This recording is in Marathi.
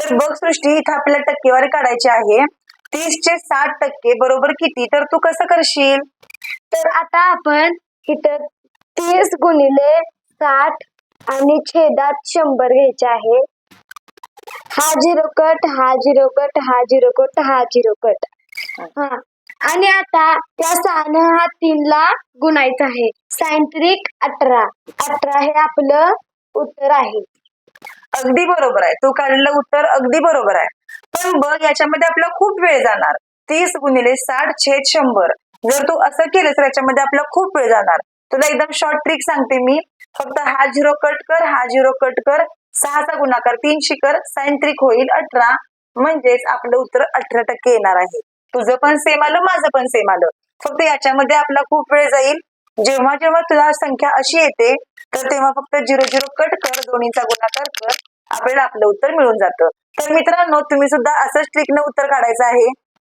तर बघ सृष्टी, इथं आपल्याला टक्केवारी काढायची आहे. 30चे 60% बरोबर किती? तर तू कसं करशील? तर आता आपण इथं 30 गुणिले 60 आणि छेदात 100 घ्यायचे आहे. हा झिरो कट, हा झिरो कट, हा झिरो कट, हा झिरो कट. हा आणि आता त्या 6 हा 3 ला गुणायचा आहे. 18. 18 हे आपलं उत्तर आहे. अगदी बरोबर आहे. तू काढलेलं उत्तर अगदी बरोबर आहे. पण बघ, याच्यामध्ये आपला खूप वेळ जाणार. 30 गुणिले 60 छेद 100. जर तू असं केलं तर याच्यामध्ये आपला खूप वेळ जाणार. तुला एकदम शॉर्ट ट्रिक सांगते मी. फक्त हा झिरो कट कर, हा झिरो कट कर, 6चा गुणाकार 3शी कर, साइन त्रिक होईल 18. म्हणजेच आपलं उत्तर 18% येणार आहे. तुझं पण सेम आलं, माझं पण सेम आलं. फक्त याच्यामध्ये आपला खूप वेळ जाईल. जेव्हा जेव्हा तुला संख्या अशी येते तर तेव्हा फक्त 0 कट कर, दोन्हीचा गुणाकार कर, आपल्याला आपलं उत्तर मिळून जातं. तर मित्रांनो, तुम्ही सुद्धा असंच ट्रिकनं उत्तर काढायचं आहे.